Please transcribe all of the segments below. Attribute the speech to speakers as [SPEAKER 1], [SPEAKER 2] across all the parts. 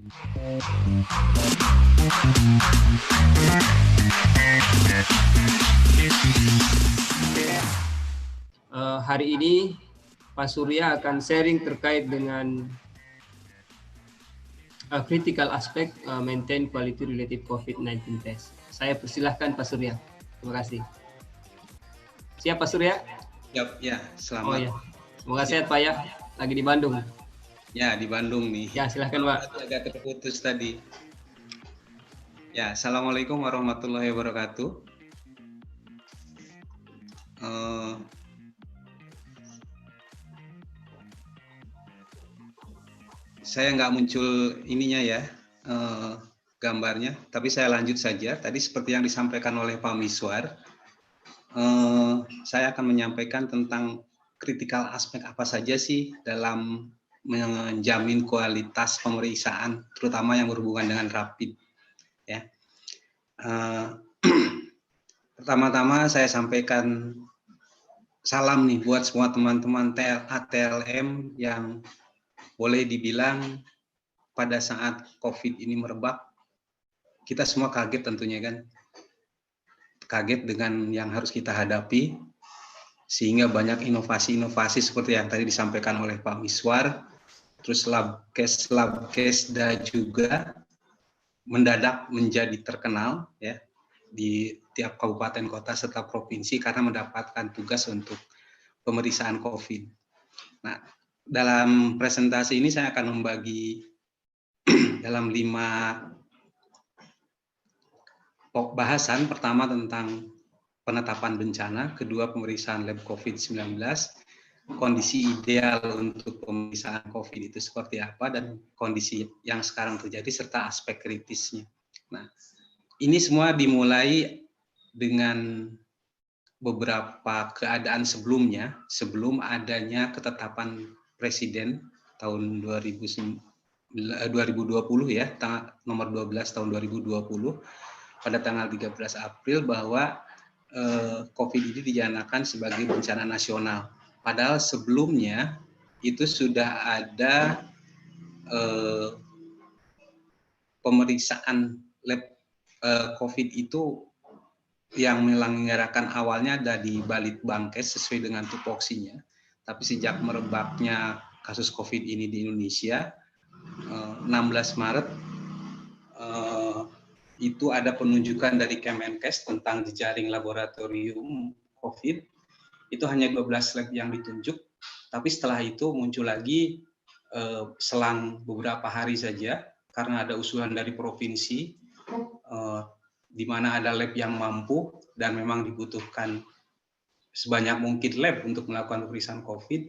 [SPEAKER 1] Hari ini Pak Surya akan sharing terkait dengan critical aspect maintain quality related COVID-19 test. Saya persilahkan Pak Surya. Terima kasih. Siap Pak Surya?
[SPEAKER 2] Siap, ya. Selamat.
[SPEAKER 1] Oh ya. Semoga sehat Pak ya. Lagi di Bandung.
[SPEAKER 2] Ya, di Bandung nih.
[SPEAKER 1] Ya, silahkan Pak.
[SPEAKER 2] Agak terputus tadi. Ya, Assalamualaikum warahmatullahi wabarakatuh. Saya nggak muncul ininya ya, gambarnya, tapi saya lanjut saja. Tadi seperti yang disampaikan oleh Pak Miswar, saya akan menyampaikan tentang kritikal aspek apa saja sih dalam menjamin kualitas pemeriksaan, terutama yang berhubungan dengan rapid. Ya. Pertama-tama saya sampaikan salam nih buat semua teman-teman TLM yang boleh dibilang pada saat COVID ini merebak, kita semua kaget tentunya kan. Kaget dengan yang harus kita hadapi, sehingga banyak inovasi-inovasi seperti yang tadi disampaikan oleh Pak Miswar, terus Labkesda juga mendadak menjadi terkenal ya di tiap kabupaten kota serta provinsi karena mendapatkan tugas untuk pemeriksaan COVID. Nah, dalam presentasi ini saya akan membagi dalam 5 bahasan. Pertama tentang penetapan bencana, kedua pemeriksaan lab COVID-19, kondisi ideal untuk pemeriksaan COVID itu seperti apa, dan kondisi yang sekarang terjadi serta aspek kritisnya. Nah, ini semua dimulai dengan beberapa keadaan sebelumnya, sebelum adanya ketetapan Presiden tahun 2020 ya, nomor 12 tahun 2020 pada tanggal 13 April bahwa COVID ini dinyatakan sebagai bencana nasional. Padahal sebelumnya itu sudah ada pemeriksaan lab COVID itu yang menyelenggarakan awalnya ada di Balitbangkes sesuai dengan tupoksinya. Tapi sejak merebaknya kasus COVID ini di Indonesia, 16 Maret itu ada penunjukan dari Kemenkes tentang jejaring laboratorium COVID. Itu hanya 12 lab yang ditunjuk, tapi setelah itu muncul lagi selang beberapa hari saja, karena ada usulan dari provinsi, di mana ada lab yang mampu dan memang dibutuhkan sebanyak mungkin lab untuk melakukan pemeriksaan COVID,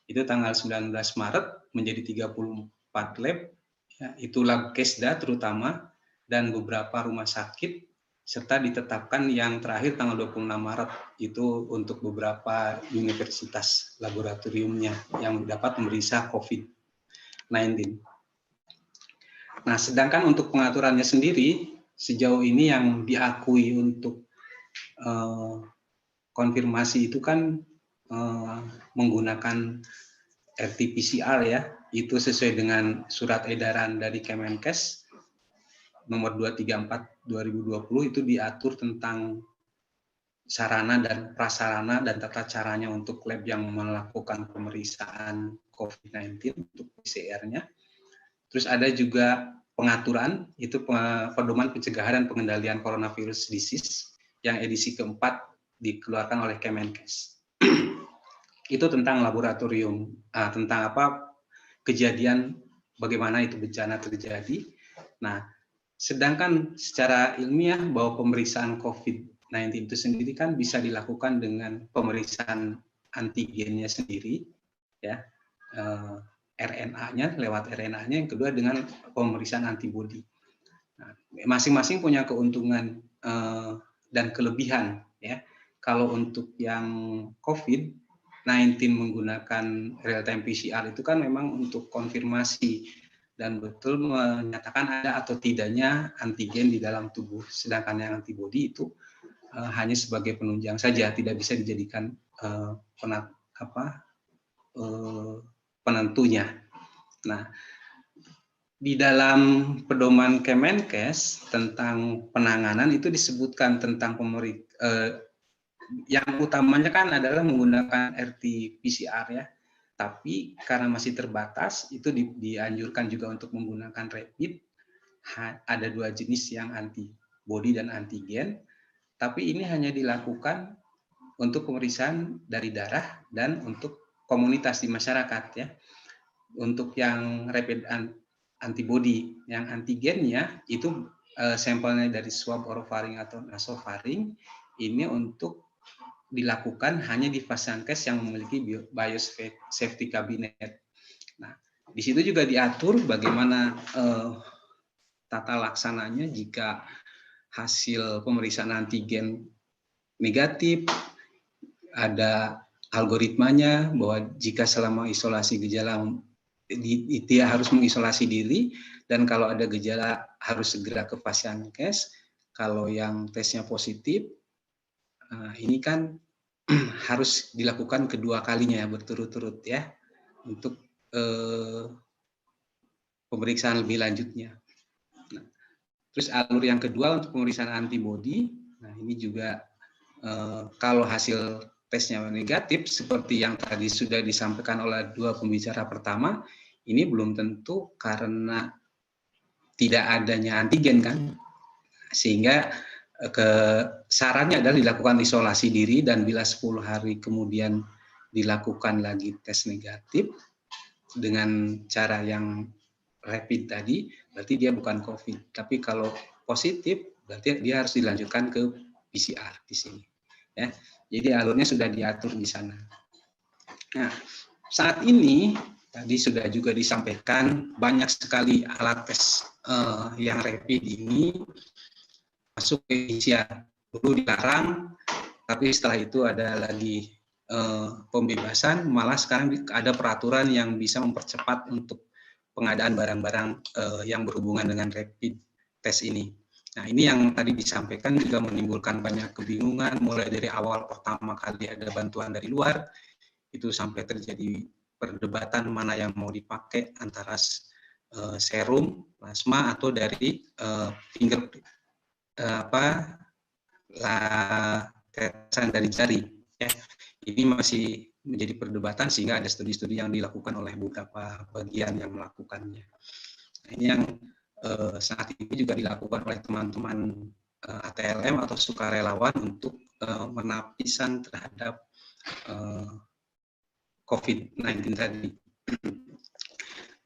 [SPEAKER 2] itu tanggal 19 Maret menjadi 34 lab, ya, itu Labkesda terutama, dan beberapa rumah sakit, serta ditetapkan yang terakhir tanggal 26 Maret, itu untuk beberapa universitas laboratoriumnya yang dapat memeriksa COVID-19. Nah, sedangkan untuk pengaturannya sendiri, sejauh ini yang diakui untuk konfirmasi itu kan menggunakan RT-PCR ya, itu sesuai dengan surat edaran dari Kemenkes nomor 234 2020, itu diatur tentang sarana dan prasarana dan tata caranya untuk lab yang melakukan pemeriksaan COVID-19 untuk PCR-nya. Terus ada juga pengaturan, itu pedoman pencegahan dan pengendalian coronavirus disease yang edisi keempat dikeluarkan oleh Kemenkes. Itu tentang laboratorium, tentang apa kejadian, bagaimana itu bencana terjadi. Nah, sedangkan secara ilmiah bahwa pemeriksaan COVID-19 itu sendiri kan bisa dilakukan dengan pemeriksaan antigennya sendiri, ya, RNA-nya, lewat RNA-nya, yang kedua dengan pemeriksaan antibodi. Nah, masing-masing punya keuntungan dan kelebihan, ya. Kalau untuk yang COVID-19 menggunakan real-time PCR itu kan memang untuk konfirmasi dan betul menyatakan ada atau tidaknya antigen di dalam tubuh. Sedangkan yang antibodi itu hanya sebagai penunjang saja, tidak bisa dijadikan penentunya. Nah, Di dalam pedoman Kemenkes tentang penanganan itu disebutkan tentang yang utamanya kan adalah menggunakan RT-PCR ya. Tapi karena masih terbatas, itu dianjurkan juga untuk menggunakan rapid. Ada 2 jenis yang antibody dan antigen, tapi ini hanya dilakukan untuk pemeriksaan dari darah dan untuk komunitas di masyarakat ya. Untuk yang rapid antibody, yang antigennya itu sampelnya dari swab orofaring atau nasofaring, ini untuk dilakukan hanya di Vasankes yang memiliki biosafety cabinet. Nah, di situ juga diatur bagaimana tata laksananya jika hasil pemeriksaan antigen negatif, ada algoritmanya bahwa jika selama isolasi gejala dia harus mengisolasi diri, dan kalau ada gejala harus segera ke Vasankes. Kalau yang tesnya positif, ini kan harus dilakukan kedua kalinya ya, berturut-turut ya, untuk pemeriksaan lebih lanjutnya. Nah, terus alur yang kedua untuk pemeriksaan antibody, nah ini juga kalau hasil tesnya negatif seperti yang tadi sudah disampaikan oleh 2 pembicara pertama, ini belum tentu karena tidak adanya antigen kan, sehingga sarannya adalah dilakukan isolasi diri, dan bila 10 hari kemudian dilakukan lagi tes negatif dengan cara yang rapid tadi, berarti dia bukan COVID. Tapi kalau positif, berarti dia harus dilanjutkan ke PCR di sini. Ya, jadi alurnya sudah diatur di sana. Nah, saat ini tadi sudah juga disampaikan banyak sekali alat tes yang rapid ini masuk ke Indonesia. Dulu dilarang, tapi setelah itu ada lagi pembebasan, malah sekarang ada peraturan yang bisa mempercepat untuk pengadaan barang-barang yang berhubungan dengan rapid test ini. Nah, ini yang tadi disampaikan juga menimbulkan banyak kebingungan, mulai dari awal pertama kali ada bantuan dari luar, itu sampai terjadi perdebatan mana yang mau dipakai antara serum, plasma, atau dari fingerprint, tetesan dari jari. Ya. Ini masih menjadi perdebatan sehingga ada studi-studi yang dilakukan oleh beberapa bagian yang melakukannya. Nah, ini yang saat ini juga dilakukan oleh teman-teman ATLM atau sukarelawan untuk penapisan terhadap COVID-19 tadi.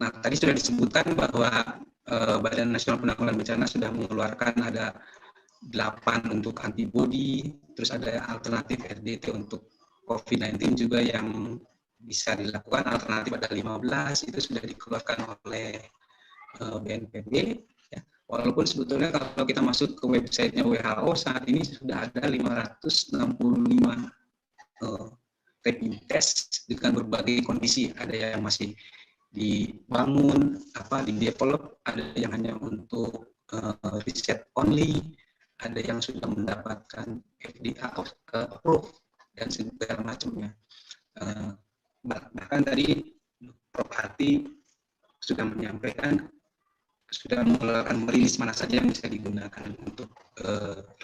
[SPEAKER 2] Nah, tadi sudah disebutkan bahwa Badan Nasional Penanggulangan Bencana sudah mengeluarkan ada 8 untuk antibody, terus ada alternatif RDT untuk COVID-19 juga yang bisa dilakukan, alternatif ada 15, itu sudah dikeluarkan oleh BNPB. Ya. Walaupun sebetulnya kalau kita masuk ke websitenya WHO, saat ini sudah ada 565 rapid test dengan berbagai kondisi. Ada yang masih dibangun, di-develop, ada yang hanya untuk riset only, ada yang sudah mendapatkan FDA approve, dan segala macamnya. Bahkan tadi Prof. Hati sudah menyampaikan, sudah merilis mana saja yang bisa digunakan untuk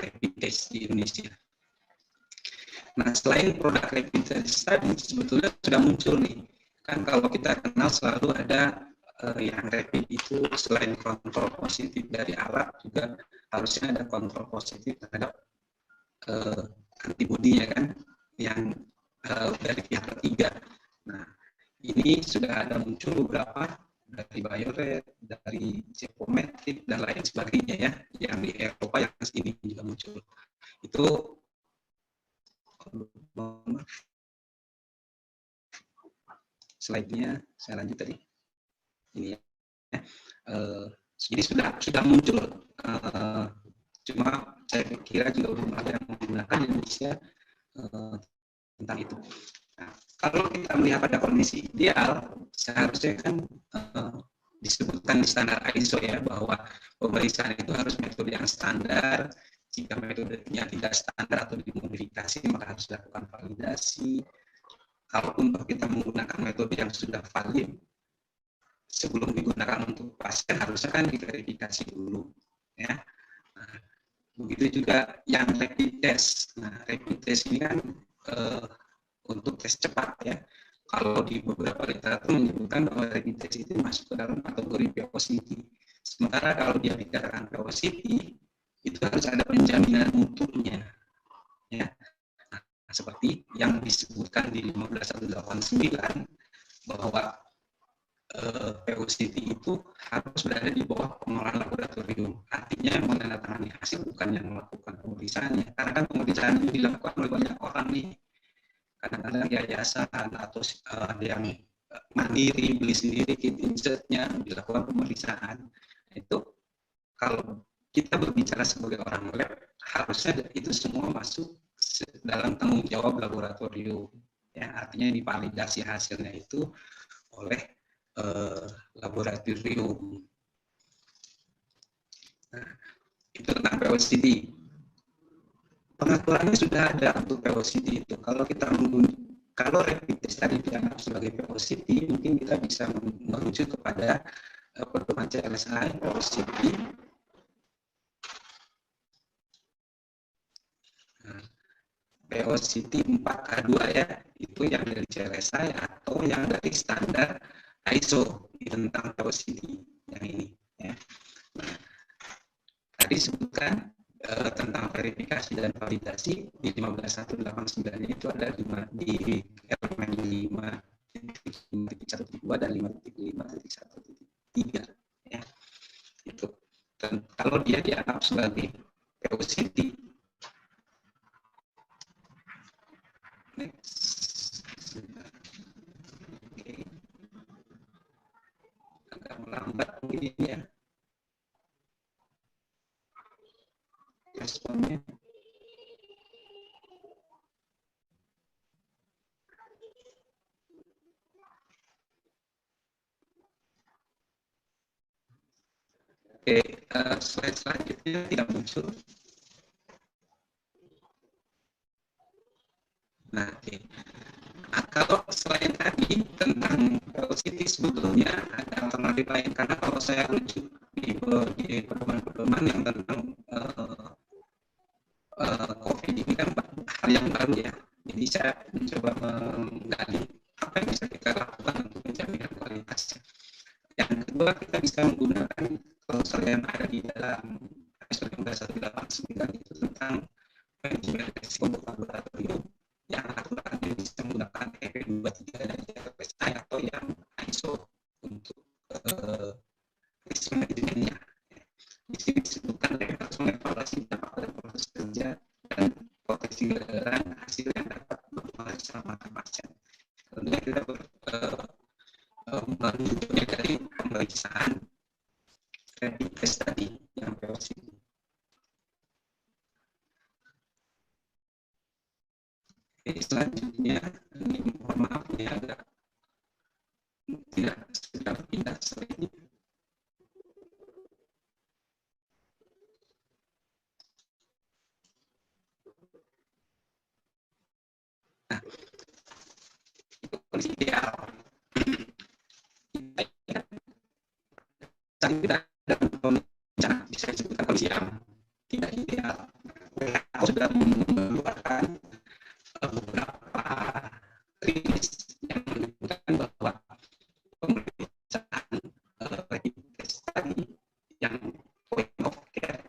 [SPEAKER 2] rapid test di Indonesia. Nah, selain produk rapid test tadi, sebetulnya sudah muncul nih. Kan kalau kita kenal selalu ada yang rapid itu selain kontrol positif dari alat, juga harusnya ada kontrol positif terhadap antibody ya kan, yang dari pihak ketiga. Nah, ini sudah ada muncul beberapa dari Bioret, dari Cepometric, dan lain sebagainya ya, yang di Eropa yang ini juga muncul. Itu slide-nya saya lanjut tadi. Ini ya. Jadi sudah muncul, cuma saya kira juga belum ada yang menggunakan di Indonesia tentang itu. Nah, kalau kita melihat pada kondisi ideal, seharusnya kan disebutkan di standar ISO ya, bahwa pemeriksaan itu harus metode yang standar. Jika metodenya tidak standar atau dimodifikasi, maka harus dilakukan validasi. Kalaupun kita menggunakan metode yang sudah valid, sebelum digunakan untuk pasien harusnya kan diverifikasi dulu, ya. Nah, begitu juga yang rapid test. Nah, rapid test ini kan untuk tes cepat, ya. Kalau di beberapa literatur menyebutkan bahwa rapid test itu masuk ke dalam kategori POCT. Sementara kalau dia dikatakan POCT, itu harus ada penjaminan mutunya, ya. Nah, seperti yang disebutkan di 15189 bahwa POCT itu harus berada di bawah pengelolaan laboratorium. Artinya yang menandatangani hasil bukan yang melakukan pemeriksaannya. Karena kan pemeriksaan itu dilakukan oleh banyak orang nih. Kadang-kadang yayasan atau ada yang mandiri beli sendiri kit insertnya, dilakukan pemeriksaan. Itu kalau kita berbicara sebagai orang lab, harusnya itu semua masuk dalam tanggung jawab laboratorium. Ya, artinya divalidasi hasilnya itu oleh laboratorium. Nah, itu tentang POCT. Pengaturannya sudah ada untuk POCT itu. Kalau rapid test tadi dianggap sebagai POCT, mungkin kita bisa merujuk kepada pedoman CLSI POCT. POCT 4K2 ya, itu yang dari CLSI atau yang dari standar ISO tentang POCT yang ini, ya. Nah, tadi disebutkan tentang verifikasi dan validasi di 15189 itu ada di elemen 5.1.2 dan 5.5.1.3, ya. Itu kalau dia dianggap sebagai POCT. Next. Oke. Agak melambat mungkin ya responnya. Oke, slide selanjutnya tidak muncul. Nah, oke. Nah, kalau selain tadi tentang POCT sebetulnya ada alternatif lain, karena kalau saya rujuk di pedoman-pedoman yang tentang COVID ini kan hal yang baru ya. Jadi saya mencoba menggali apa yang bisa kita lakukan untuk menjamin kualitasnya. Yang kedua, kita bisa menggunakan klausul yang ada di dalam ISO 15189 itu tentang manajemen risiko untuk laboratorium, yang aturannya bisa menggunakan EP23 dari CLSI atau yang ISO untuk risiko manajemennya. Di sini disebutkan harus mengevaluasi dampak pada proses kerja dan potensi kegagalan hasil yang dapat berpengaruh selama pasien. Tentunya kita menunjuknya dari pemeriksaan rapid test tadi yang POCT. Oke, selanjutnya ini mohon maaf ini agak tidak segera berpindah slide-nya. Nah, itu kondisi ideal. Kita ada pembicaraan bisa disebutkan kondisi yang tidak ideal. WHO sudah mengeluarkan beberapa rilis yang menunjukkan bahwa pemeriksaan rapid test tadi yang point of care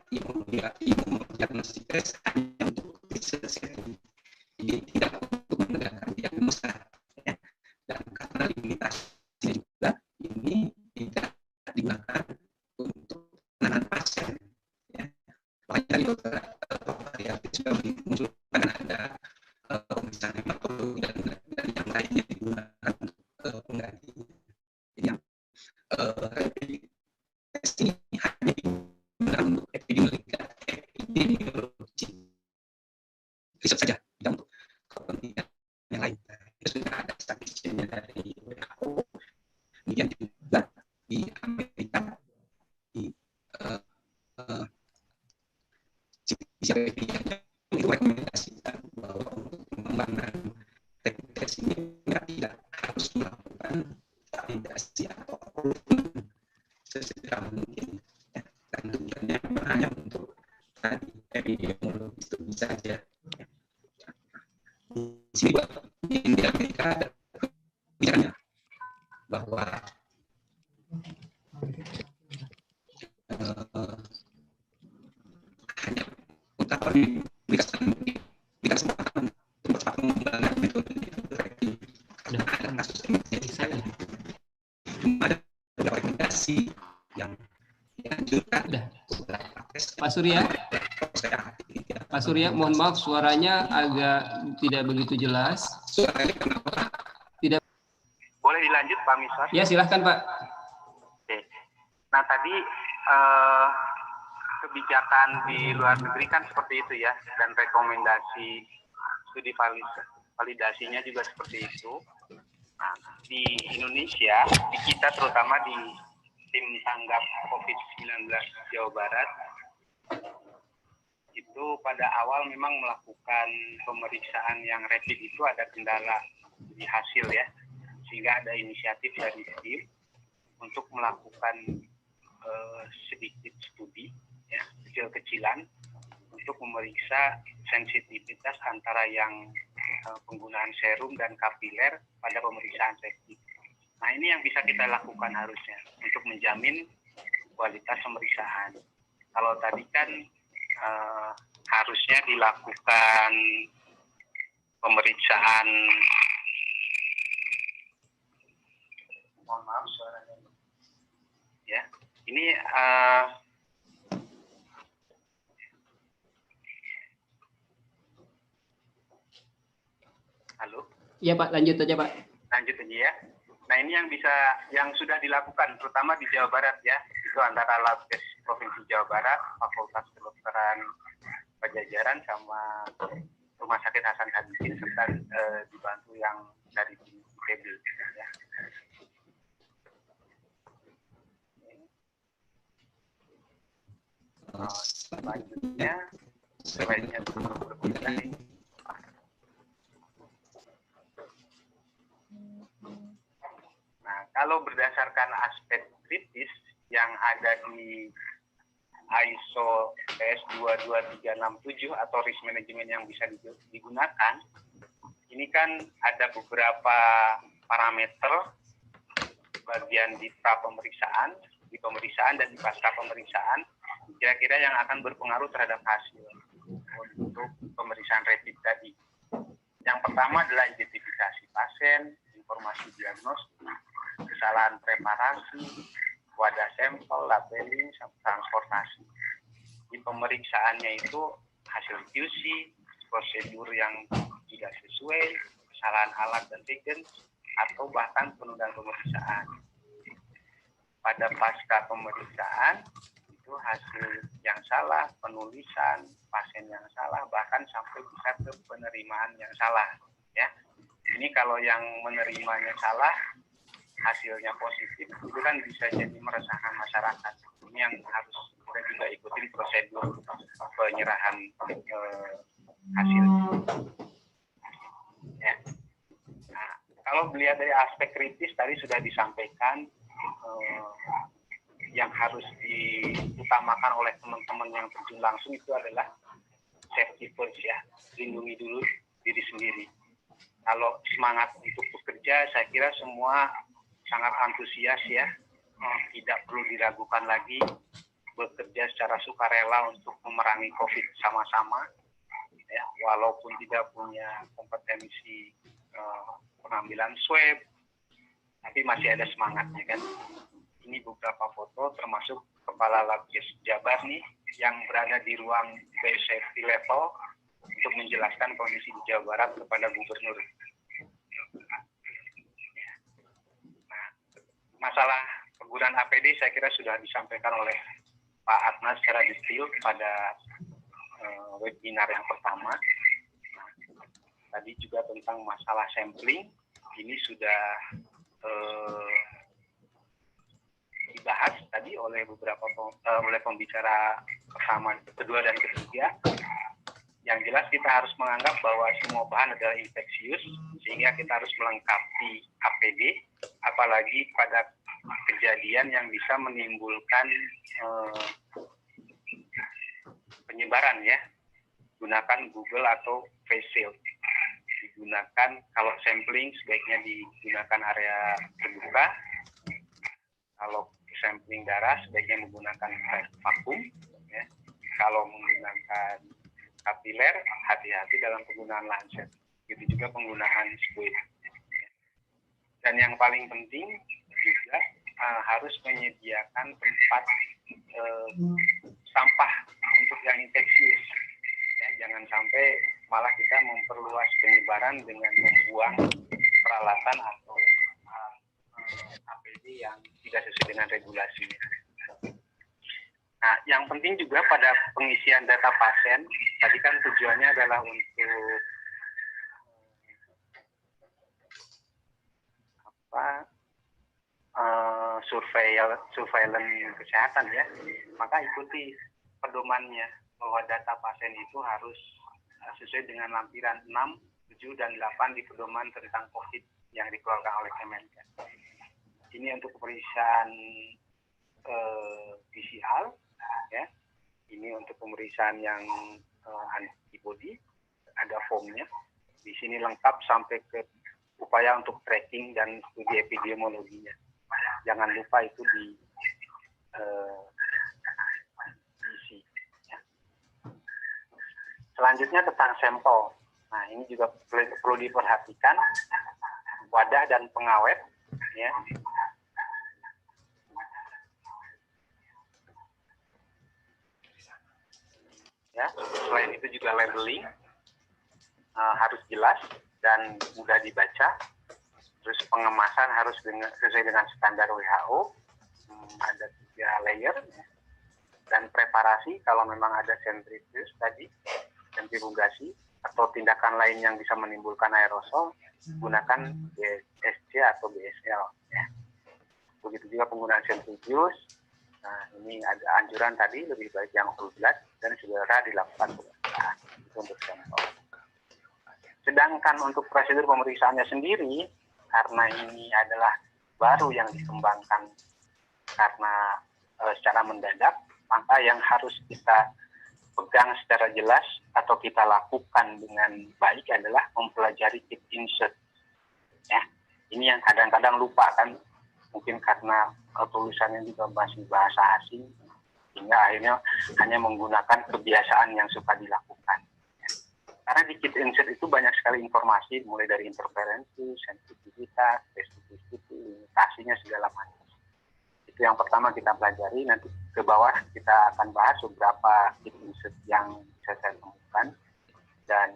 [SPEAKER 2] diagnostik test hanya untuk riset setting, jadi tidak untuk menegakkan diagnosa, ya. Dan karena limitasinya juga ini tidak digunakan untuk penanganan pasien, ya. Makanya dari dokter variatif juga menunjukkan ada pemeriksaan hematologi dan yang lainnya digunakan untuk penggantinya. Jadi yang rapid test ini hanya digunakan untuk epidemiologi riset saja, tidak untuk kepentingan yang lain. Itu sudah ada statistiknya dari WHO, kemudian juga di Amerika di CDC itu rekomendasikan bahwa untuk pengembangan rapid test ini tidak harus melakukan validasi atau approval hanya untuk tadi epidemiologis itu bisa saja. Di sini buat di Amerika ada kebijakannya bahwa hanya untuk diberikan kesempatan untuk pengembangan metode itu efektif. Ada kasus saya ada rekomendasi yang dianjurkan.
[SPEAKER 1] Pak Surya, mohon maaf suaranya agak tidak begitu jelas.
[SPEAKER 2] Suaranya kenapa?
[SPEAKER 1] Tidak.
[SPEAKER 3] Boleh dilanjut Pak Miswar?
[SPEAKER 1] Ya silahkan Pak.
[SPEAKER 3] Oke. Nah tadi kebijakan di luar negeri kan seperti itu ya, dan rekomendasi studi validasinya juga seperti itu. Nah, di Indonesia, di kita terutama di tim tanggap COVID-19 Jawa Barat, itu pada awal memang melakukan pemeriksaan yang rapid itu ada kendala di hasil ya, sehingga ada inisiatif dari tim untuk melakukan sedikit studi ya, kecil-kecilan untuk memeriksa sensitivitas antara yang penggunaan serum dan kapiler pada pemeriksaan rapid. Nah ini yang bisa kita lakukan harusnya untuk menjamin kualitas pemeriksaan. Kalau tadi kan harusnya dilakukan pemeriksaan, mohon maaf suaranya ya, ini halo?
[SPEAKER 1] Iya Pak, lanjut aja Pak.
[SPEAKER 3] Lanjut aja ya. Nah ini yang sudah dilakukan, terutama di Jawa Barat ya, itu antara Labkes Provinsi Jawa Barat, Fakultas Kedokteran Pajajaran, sama Rumah Sakit Hasan Sadikin, serta dibantu yang dari IPB ya. Selanjutnya, selainnya berbeda nih. Nah, kalau berdasarkan aspek kritis yang ada di ISO PS22367 atau risk management yang bisa digunakan, ini kan ada beberapa parameter bagian di pra pemeriksaan, di pemeriksaan dan di pasca pemeriksaan, kira-kira yang akan berpengaruh terhadap hasil untuk pemeriksaan rapid tadi. Yang pertama adalah identifikasi pasien, informasi diagnostik, kesalahan preparasi, wadah sampel, labeling, transportasi. Di pemeriksaannya itu hasil QC, prosedur yang tidak sesuai, kesalahan alat dan reagen, atau bahkan penundaan pemeriksaan. Pada pasca pemeriksaan, itu hasil yang salah, penulisan, pasien yang salah, bahkan sampai bisa ke penerimaan yang salah. Ya, ini kalau yang menerimanya salah, hasilnya positif, itu kan bisa jadi meresahkan masyarakat. Ini yang harus kita juga ikutin prosedur penyerahan hasil. Ya. Nah, kalau melihat dari aspek kritis tadi sudah disampaikan, yang harus diutamakan oleh teman-teman yang terjun langsung itu adalah safety first ya, lindungi dulu diri sendiri. Kalau semangat untuk bekerja, saya kira semua sangat antusias ya, tidak perlu diragukan lagi, bekerja secara sukarela untuk memerangi COVID sama-sama, ya, walaupun tidak punya kompetensi pengambilan swab, tapi masih ada semangatnya kan. Ini beberapa foto termasuk Kepala Labkes Jabar nih yang berada di ruang safety level untuk menjelaskan kondisi di Jawa Barat kepada Gubernur. Nah, masalah penggunaan APD saya kira sudah disampaikan oleh Pak Adnan secara detail pada webinar yang pertama. Nah, tadi juga tentang masalah sampling, ini sudah dibahas tadi oleh beberapa oleh pembicara pertama, kedua dan ketiga. Yang jelas kita harus menganggap bahwa semua bahan adalah infeksius, sehingga kita harus melengkapi APD, apalagi pada kejadian yang bisa menimbulkan penyebaran ya, gunakan Google atau face shield. Digunakan kalau sampling sebaiknya digunakan area terbuka. Kalau sampling darah sebaiknya menggunakan vakum. Ya. Kalau menggunakan kapiler, hati-hati dalam penggunaan lancet. Begitu juga penggunaan squid. Dan yang paling penting juga harus menyediakan tempat sampah untuk yang infeksius. Ya, jangan sampai malah kita memperluas penyebaran dengan membuang peralatan atau APD yang tidak sesuai dengan regulasinya. Nah, yang penting juga pada pengisian data pasien, tadi kan tujuannya adalah untuk surveillance kesehatan ya, maka ikuti pedomannya bahwa data pasien itu harus sesuai dengan lampiran 6, 7, dan 8 di pedoman tentang COVID yang dikeluarkan oleh Kemenkes. Ini untuk pemeriksaan PCR, ya. Ini untuk pemeriksaan yang antibody, ada formnya. Di sini lengkap sampai ke upaya untuk tracking dan studi epidemiologinya. Jangan lupa itu diisi. Ya. Selanjutnya tentang sampel. Nah, ini juga perlu diperhatikan wadah dan pengawet. Ya. Ya, selain itu juga labeling harus jelas dan mudah dibaca. Terus pengemasan harus sesuai dengan standar WHO, ada 3 layer, dan preparasi kalau memang ada sentrifuge tadi, sentrifugasi atau tindakan lain yang bisa menimbulkan aerosol, gunakan BSC atau BSL. Ya. Begitu juga penggunaan sentrifuge. Nah, ini ada anjuran tadi lebih baik yang full blood dan segera dilakukan pemeriksaan untuk sampel. Sedangkan untuk prosedur pemeriksaannya sendiri, karena ini adalah baru yang dikembangkan karena secara mendadak, maka yang harus kita pegang secara jelas atau kita lakukan dengan baik adalah mempelajari kit insert. Ya, ini yang kadang-kadang lupa kan, mungkin karena tulisannya juga masih bahasa asing, sehingga akhirnya hanya menggunakan kebiasaan yang suka dilakukan. Karena di kit insert itu banyak sekali informasi, mulai dari interferensi, sensitivitas, spesifisitas, limitasinya segala macam. Itu yang pertama kita pelajari, nanti ke bawah kita akan bahas beberapa kit insert yang saya temukan, dan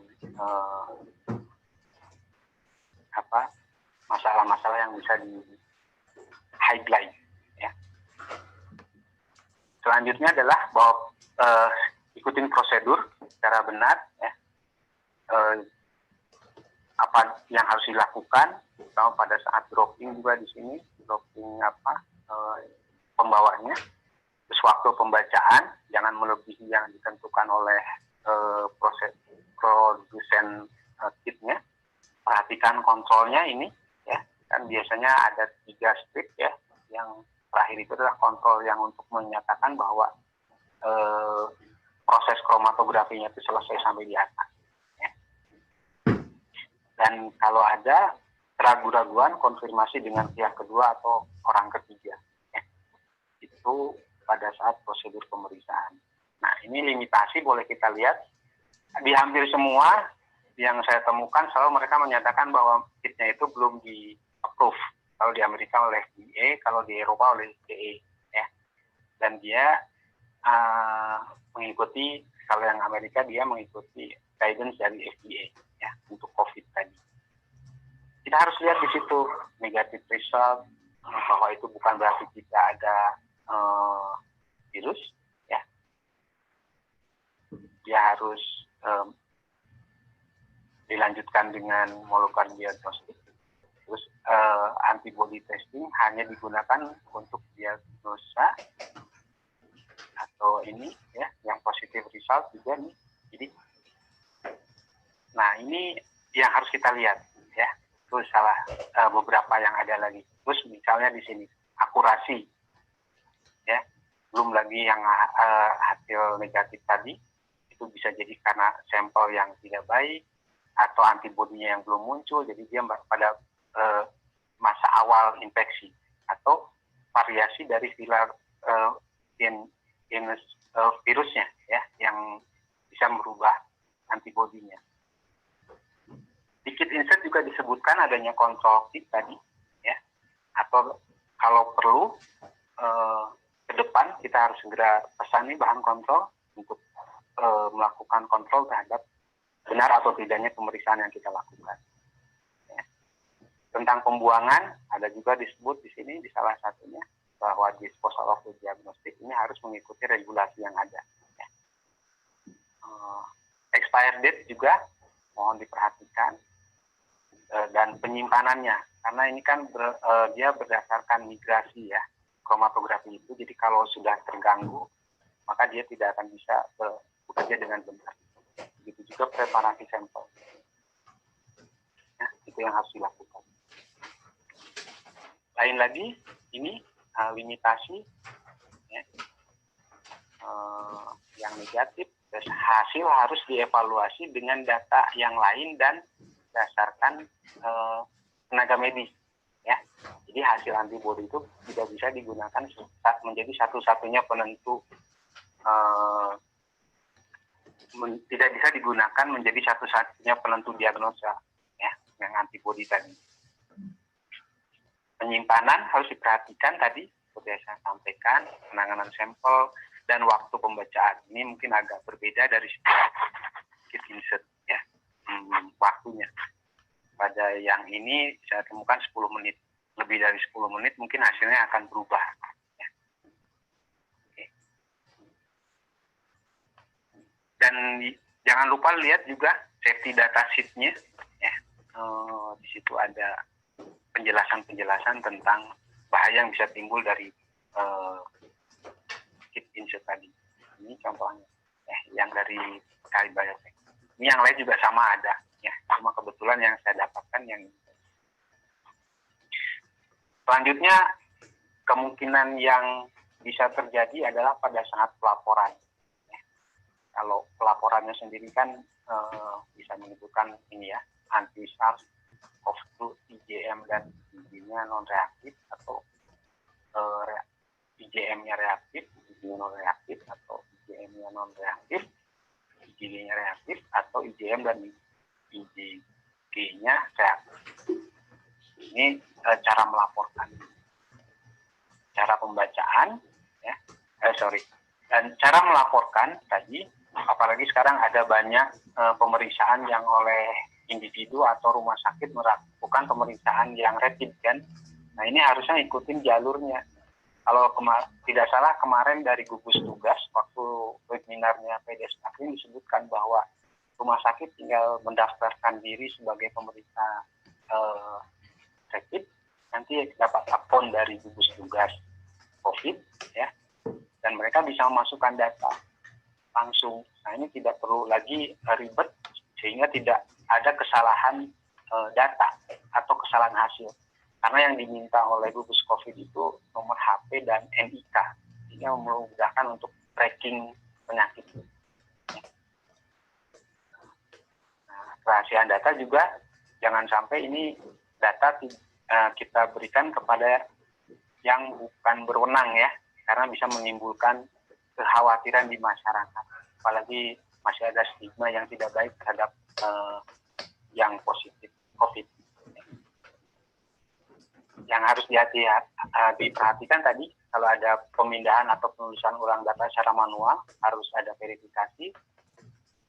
[SPEAKER 3] masalah-masalah yang bisa di highlight. Ya. Selanjutnya adalah bahwa ikutin prosedur secara benar, ya. Apa yang harus dilakukan, terutama pada saat dropping juga di sini, dropping pembawanya, terus waktu pembacaan jangan melebihi yang ditentukan oleh produsen kitnya. Perhatikan kontrolnya ini, ya, kan biasanya ada 3 step ya, yang terakhir itu adalah kontrol yang untuk menyatakan bahwa proses kromatografinya itu selesai sampai di atas. Dan kalau ada keraguan-raguan, konfirmasi dengan pihak kedua atau orang ketiga. Ya. Itu pada saat prosedur pemeriksaan. Nah, ini limitasi boleh kita lihat. Di hampir semua yang saya temukan, selalu mereka menyatakan bahwa kitnya itu belum di-approve. Kalau di Amerika oleh FDA, kalau di Eropa oleh FDA. Ya. Dan dia mengikuti, kalau yang Amerika dia mengikuti guidance dari FDA. Ya, untuk COVID tadi. Kita harus lihat di situ negatif result, bahwa itu bukan berarti kita ada virus, ya. Dia harus dilanjutkan dengan molekular diagnostik. Terus antibody testing hanya digunakan untuk diagnosa atau ini, ya, yang positif result juga nih. Jadi nah, ini yang harus kita lihat, ya. Terus salah beberapa yang ada lagi. Terus misalnya di sini akurasi, ya. Belum lagi yang hasil negatif tadi, itu bisa jadi karena sampel yang tidak baik atau antibodinya yang belum muncul, jadi dia pada masa awal infeksi, atau variasi dari filar virusnya ya, yang bisa merubah antibodinya. Di kit insert juga disebutkan adanya kontrol kit tadi ya, atau kalau perlu ke depan kita harus segera pesan nih bahan kontrol untuk melakukan kontrol terhadap benar atau tidaknya pemeriksaan yang kita lakukan. Ya. Tentang pembuangan ada juga disebut di sini di salah satunya bahwa disposal of the diagnostic ini harus mengikuti regulasi yang ada. Ya. Expired date juga mohon diperhatikan, dan penyimpanannya, karena ini kan dia berdasarkan migrasi ya, kromatografi itu, jadi kalau sudah terganggu maka dia tidak akan bisa bekerja dengan benar. Begitu juga preparasi sampel. Nah, itu yang harus dilakukan. Lain lagi, ini limitasi ya, yang negatif, hasil harus dievaluasi dengan data yang lain dan berdasarkan tenaga medis. Ya, jadi hasil antibodi itu tidak bisa digunakan menjadi satu-satunya penentu, tidak bisa digunakan menjadi satu-satunya penentu diagnosa ya, yang antibodi tadi. Penyimpanan harus diperhatikan tadi, seperti yang saya sampaikan, penanganan sampel dan waktu pembacaan ini mungkin agak berbeda dari setiap kit insert ya, waktunya. Pada yang ini saya temukan 10 menit, lebih dari 10 menit mungkin hasilnya akan berubah. Ya. Oke. Dan jangan lupa lihat juga safety data sheet-nya. Ya. Di situ ada penjelasan-penjelasan tentang bahaya yang bisa timbul dari kit insert tadi. Ini contohnya, ya, yang dari Kali Biotech. Ini yang lain juga sama ada. Ya, cuma kebetulan yang saya dapatkan yang ini. Selanjutnya, kemungkinan yang bisa terjadi adalah pada saat pelaporan. Ya. Kalau pelaporannya sendiri kan bisa menyebutkan ini ya, anti-SARS-CoV-2 IgM dan IgG-nya non-reaktif, atau IgM-nya reaktif, IgG non-reaktif, atau IgM-nya non-reaktif, IgG-nya reaktif, atau IgM dan IgG-nya reaktif. Ini cara melaporkan, cara pembacaan, ya, dan cara melaporkan tadi, apalagi sekarang ada banyak pemeriksaan yang oleh individu atau rumah sakit melakukan pemeriksaan yang rapid kan. Nah ini harusnya ikutin jalurnya. Kalau tidak salah kemarin dari gugus tugas waktu webinarnya PDS Taklim disebutkan bahwa rumah sakit tinggal mendaftarkan diri sebagai pemeriksa rapid, nanti dapat akun dari gugus tugas COVID ya, dan mereka bisa memasukkan data langsung. Nah ini tidak perlu lagi ribet sehingga tidak ada kesalahan data atau kesalahan hasil. Karena yang diminta oleh gugus COVID itu nomor HP dan NIK, sehingga memudahkan untuk tracking penyakit. Nah, kerahasiaan data juga jangan sampai ini data kita berikan kepada yang bukan berwenang ya, karena bisa menimbulkan kekhawatiran di masyarakat. Apalagi masih ada stigma yang tidak baik terhadap yang positif COVID. Yang harus diperhatikan tadi, kalau ada pemindahan atau penulisan ulang data secara manual, harus ada verifikasi,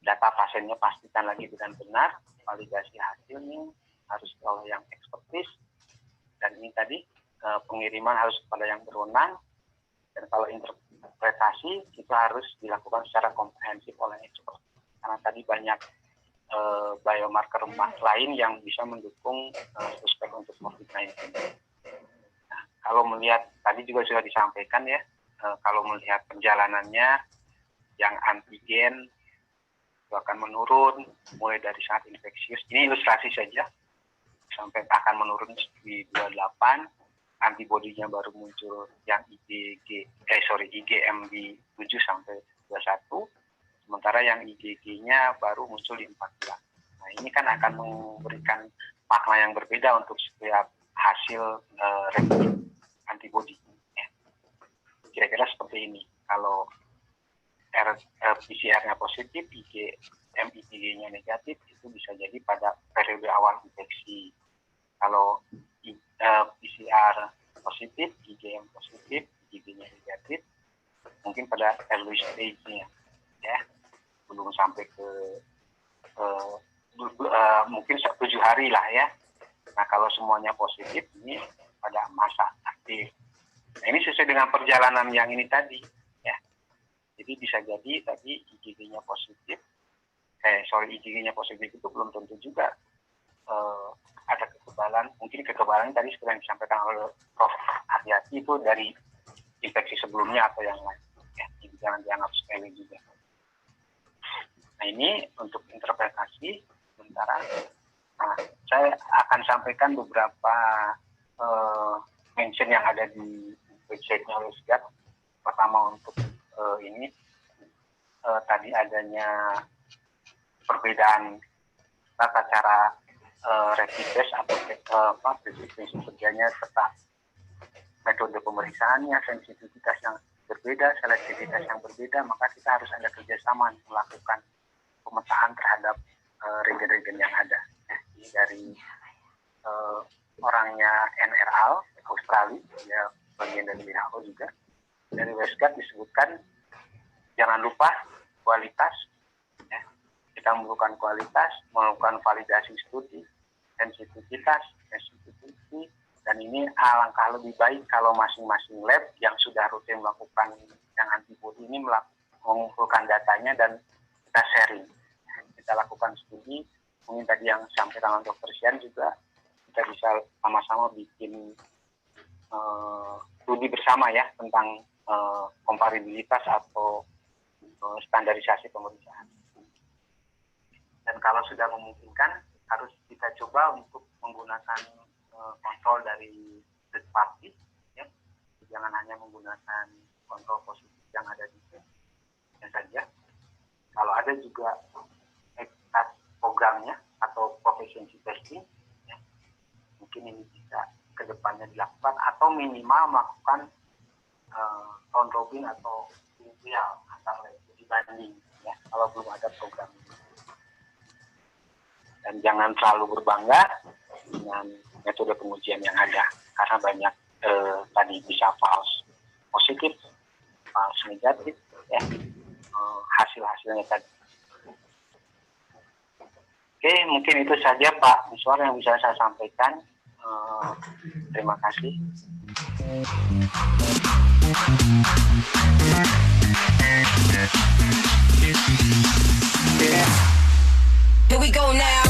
[SPEAKER 3] data pasiennya pastikan lagi dengan benar, validasi hasilnya harus oleh yang ekspertis, dan ini tadi pengiriman harus kepada yang berwenang, dan kalau interpretasi itu harus dilakukan secara komprehensif oleh expert, karena tadi banyak biomarker lain yang bisa mendukung suspek untuk COVID-19. Nah, kalau melihat tadi juga sudah disampaikan ya, kalau melihat perjalanannya yang antigen itu akan menurun mulai dari saat infeksius. Ini ilustrasi saja, sampai akan menurun di 28, antibodinya baru muncul yang IgM di 7 sampai 21, sementara yang IgG-nya baru muncul di 4 bulan. Nah, ini kan akan memberikan makna yang berbeda untuk setiap hasil rapid antibody. Ya. Kira-kira seperti ini. Kalau PCR-nya positif, IgG-nya negatif, itu bisa jadi pada periode awal infeksi. Kalau PCR positif, IgM positif, IgG-nya negatif, mungkin pada early stage-nya, ya, belum sampai ke mungkin 7 hari lah ya. Nah, kalau semuanya positif, ini pada masa aktif. Nah, ini sesuai dengan perjalanan yang ini tadi, ya. Jadi bisa jadi tadi IgG-nya positif, IgG-nya positif itu belum tentu juga ada kekebalan. Mungkin kekebalan tadi seperti yang disampaikan oleh Prof. Haryati itu dari infeksi sebelumnya atau yang lain. Ya, jadi jangan dianggap sepele juga. Nah, ini untuk interpretasi sementara. Nah, saya akan sampaikan beberapa mention yang ada di website-nya WestGuard. Pertama untuk ini tadi adanya perbedaan tata cara rapid test atau prinsip kerjanya serta metode pemeriksaannya, sensitivitas yang berbeda, selektivitas yang berbeda, maka kita harus ada kerjasama melakukan pemetaan terhadap regen-regen yang ada. Jadi dari orangnya NRL Australia, ya bagian dari WHO juga. Dari WestGuard disebutkan jangan lupa kualitas. Ya. Kita melakukan kualitas, melakukan validasi studi, sensitivitas, sensitivity, dan ini alangkah lebih baik kalau masing-masing lab yang sudah rutin melakukan yang antibody ini mengumpulkan datanya dan kita sharing. Kita lakukan studi, mungkin tadi yang disampaikan Dr. Sian juga, kita bisa sama-sama bikin studi bersama ya tentang komparabilitas atau standarisasi pemeriksaan. Dan kalau sudah memungkinkan, harus kita coba untuk menggunakan kontrol dari third party, ya. Jangan hanya menggunakan kontrol positif yang ada di webnya saja. Kalau ada juga programnya atau proficiency testing, ya, mungkin ini bisa kedepannya dilakukan atau minimal melakukan round robin atau trial antar dibanding, ya, kalau belum ada program ini. Dan jangan terlalu berbangga dengan metode pengujian yang ada, karena banyak tadi bisa false positif, false negatif, ya, hasil-hasilnya tadi. Oke, mungkin itu saja Pak Miswar yang bisa saya sampaikan. Terima kasih.
[SPEAKER 4] Here we go now.